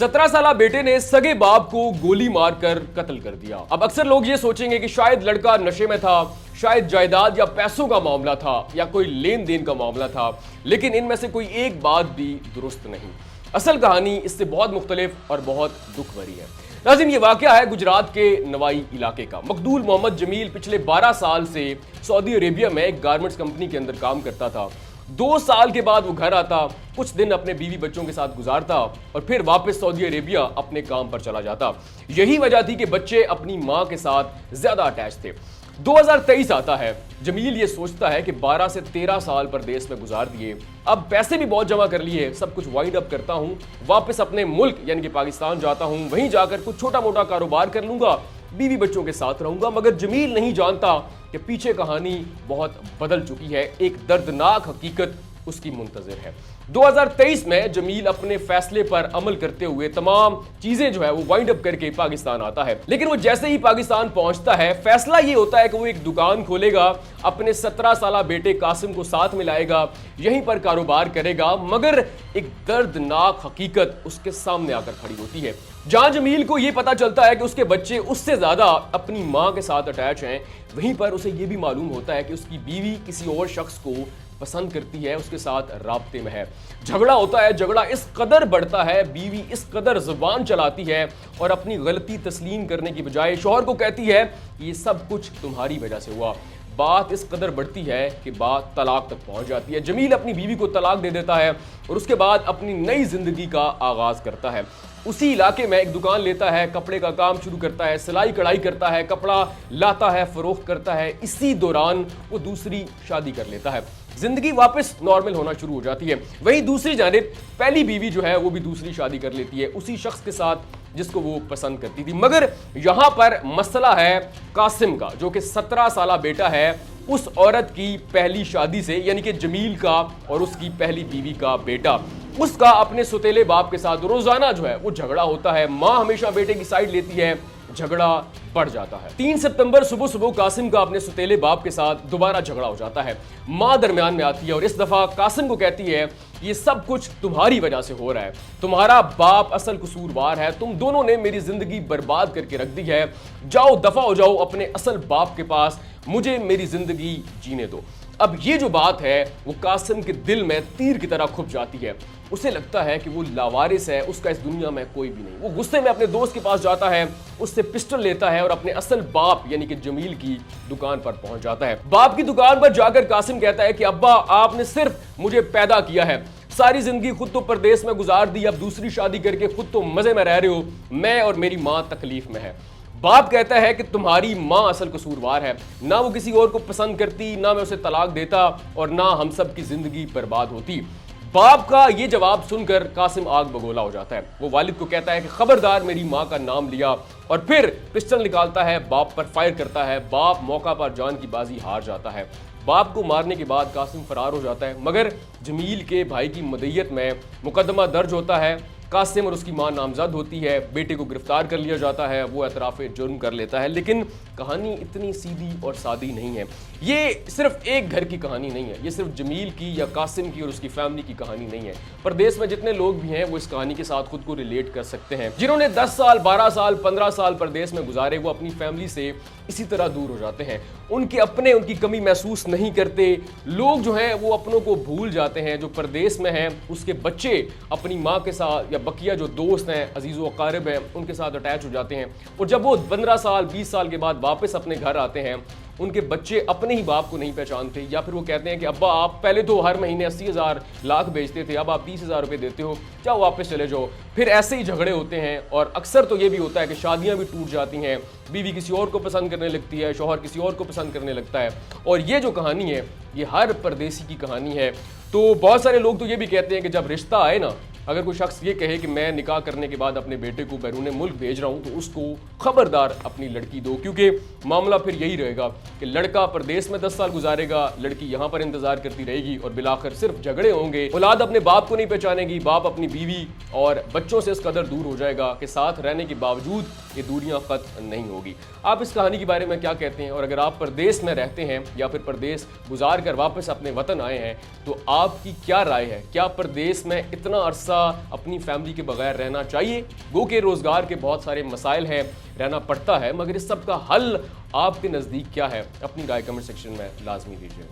17 साला बेटे ने सगे बाप को गोली मारकर कत्ल कर दिया। अब अक्सर लोग ये सोचेंगे कि शायद लड़का नशे में था, शायद जायदाद या पैसों का मामला था या कोई लेन देन का मामला था, लेकिन इनमें से कोई एक बात भी दुरुस्त नहीं। असल कहानी इससे बहुत मुख्तलिफ और बहुत दुख भरी है। नाज़रीन, ये वाकया है गुजरात के नवाई इलाके का। मकदूल मोहम्मद जमील पिछले 12 साल से सऊदी अरेबिया में एक गारमेंट्स कंपनी के अंदर काम करता था। 2 साल के बाद वो घर आता, कुछ दिन अपने बीवी बच्चों के साथ गुजारता और फिर वापस सऊदी अरेबिया अपने काम पर चला जाता। यही वजह थी कि बच्चे अपनी मां के साथ ज्यादा अटैच थे। 2023 आता है, जमील ये सोचता है कि 12 से 13 साल परदेश में गुजार दिए, अब पैसे भी बहुत जमा कर लिए, सब कुछ वाइंड अप करता हूं, वापस अपने मुल्क यानी कि पाकिस्तान जाता हूं, वहीं जाकर कुछ छोटा मोटा कारोबार कर लूंगा, बीवी बच्चों के साथ रहूंगा। मगर जमील नहीं जानता कि पीछे कहानी बहुत बदल चुकी है, एक दर्दनाक हकीकत उसकी मुंतजर है। 2023 में जमील अपने फैसले पर अमल करते हुए तमाम चीजें जो है वो वाइंड अप करके पाकिस्तान आता है। लेकिन वो जैसे ही पाकिस्तान पहुंचता है, फैसला ये होता है कि वो एक दुकान खोलेगा, अपने 17 साला बेटे कासिम को साथ मिलाएगा, यहीं पर कारोबार करेगा। मगर एक दर्दनाक हकीकत उसके सामने आकर खड़ी होती है। जहां जमील को यह पता चलता है कि उसके बच्चे उससे ज्यादा अपनी मां के साथ अटैच हैं, वहीं पर उसे यह भी मालूम होता है कि उसकी बीवी किसी और शख्स को पसंद करती है, उसके साथ राब्ते में है। झगड़ा होता है, झगड़ा इस कदर बढ़ता है, बीवी इस कदर जुबान चलाती है और अपनी गलती तस्लीम करने की बजाय शौहर को कहती है ये सब कुछ तुम्हारी वजह से हुआ। बात इस कदर बढ़ती है कि बात तलाक तक पहुंच जाती है। जमील अपनी बीवी को तलाक दे देता है और उसके बाद अपनी नई जिंदगी का आगाज करता है। उसी इलाके में एक दुकान लेता है, कपड़े का काम शुरू करता है, सिलाई कढ़ाई करता है, कपड़ा लाता है, फरोख्त करता है। इसी दौरान वो दूसरी शादी कर लेता है, जिंदगी वापस नॉर्मल होना शुरू हो जाती है। वहीं दूसरी जानिब पहली बीवी जो है वो भी दूसरी शादी कर लेती है उसी शख्स के साथ जिसको वो पसंद करती थी। मगर यहां पर मसला है कासिम का, जो कि 17 साला बेटा है उस औरत की पहली शादी से, यानी कि जमील का और उसकी पहली बीवी का बेटा। उसका अपने सुतेले बाप के साथ रोजाना जो है वो झगड़ा होता है। मां हमेशा बेटे की साइड लेती है, झगड़ा बढ़ जाता है। 3 सितंबर सुबह सुबह कासिम का अपने सुतेले बाप के साथ दोबारा झगड़ा हो जाता है। मां दरमियान में आती है और इस दफा कासिम को कहती है ये सब कुछ तुम्हारी वजह से हो रहा है, तुम्हारा बाप असल कसूरवार है, तुम दोनों ने मेरी जिंदगी बर्बाद करके रख दी है, जाओ दफा हो जाओ अपने असल बाप के पास, मुझे मेरी जिंदगी जीने दो। अब ये जो बात है वो कासिम के दिल में तीर की तरह खुप जाती है। उसे लगता है कि वो लावारिस है, उसका इस दुनिया में कोई भी नहीं। वो गुस्से में अपने दोस्त के पास जाता है, उससे पिस्टल लेता है और अपने असल बाप यानी कि जमील की दुकान पर पहुंच जाता है। बाप की दुकान पर जाकर कासिम कहता है कि अब्बा, आपने सिर्फ मुझे पैदा किया है, सारी जिंदगी खुद तो परदेश में गुजार दी, अब दूसरी शादी करके खुद तो मजे में रह रहे हो, मैं और मेरी मां तकलीफ में है। बाप कहता है कि तुम्हारी मां असल कसूरवार है, ना वो किसी और को पसंद करती, ना मैं उसे तलाक देता और ना हम सब की जिंदगी बर्बाद होती। बाप का ये जवाब सुनकर कासिम आग बगोला हो जाता है। वो वालिद को कहता है कि खबरदार मेरी मां का नाम लिया, और फिर पिस्टल निकालता है, बाप पर फायर करता है। बाप मौका पर जान की बाजी हार जाता है। बाप को मारने के बाद कासिम फरार हो जाता है। मगर जमील के भाई की मदय्यत में मुकदमा दर्ज होता है, कासिम और उसकी मां नामजद होती है, बेटे को गिरफ्तार कर लिया जाता है, वो एतराफ़ जुर्म कर लेता है। लेकिन कहानी इतनी सीधी और सादी नहीं है। ये सिर्फ एक घर की कहानी नहीं है, ये सिर्फ जमील की या कासिम की और उसकी फैमिली की कहानी नहीं है। परदेश में जितने लोग भी हैं वो इस कहानी के साथ खुद को रिलेट कर सकते हैं। जिन्होंने 10 साल, 12 साल, 15 साल परदेश में गुजारे, वो अपनी फैमिली से इसी तरह दूर हो जाते हैं। उनके अपने उनकी कमी महसूस नहीं करते। लोग जो हैं वो अपनों को भूल जाते हैं। जो परदेश में हैं उसके बच्चे अपनी माँ के साथ या बकिया जो दोस्त हैं, अजीज़ व अकारिब हैं, उनके साथ अटैच हो जाते हैं। और जब वो 15 साल, 20 साल के बाद वापस अपने घर आते हैं, उनके बच्चे अपने ही बाप को नहीं पहचानते, या फिर वो कहते हैं कि अब्बा, आप पहले तो हर महीने 80,000 लाख बेचते थे, अब आप 30,000 रुपये देते हो, जाओ वापस चले जाओ। फिर ऐसे ही झगड़े होते हैं और अक्सर तो ये भी होता है कि शादियां भी टूट जाती हैं, बीवी किसी और को पसंद करने लगती है, शौहर किसी और को पसंद करने लगता है। और ये जो कहानी है ये हर परदेसी की कहानी है। तो बहुत सारे लोग तो ये भी कहते हैं कि जब रिश्ता आए ना, अगर कोई शख्स ये कहे कि मैं निकाह करने के बाद अपने बेटे को बैरून मुल्क भेज रहा हूं, तो उसको खबरदार अपनी लड़की दो, क्योंकि मामला फिर यही रहेगा कि लड़का परदेश में 10 साल गुजारेगा, लड़की यहां पर इंतजार करती रहेगी और बिलाखिर सिर्फ झगड़े होंगे। औलाद अपने बाप को नहीं पहचानेगी, बाप अपनी बीवी और बच्चों से इस कदर दूर हो जाएगा कि साथ रहने के बावजूद ये दूरियां खत्म नहीं होगी। आप इस कहानी के बारे में क्या कहते हैं? और अगर आप परदेश में रहते हैं या फिर परदेश गुजार कर वापस अपने वतन आए हैं, तो आपकी क्या राय है? क्या परदेश में इतना अरसा ऐसा अपनी फैमिली के बगैर रहना चाहिए? गो के रोजगार के बहुत सारे मसाइल हैं, रहना पड़ता है, मगर इस सब का हल आपके नज़दीक क्या है? अपनी राय कमेंट सेक्शन में लाजमी दीजिएगा।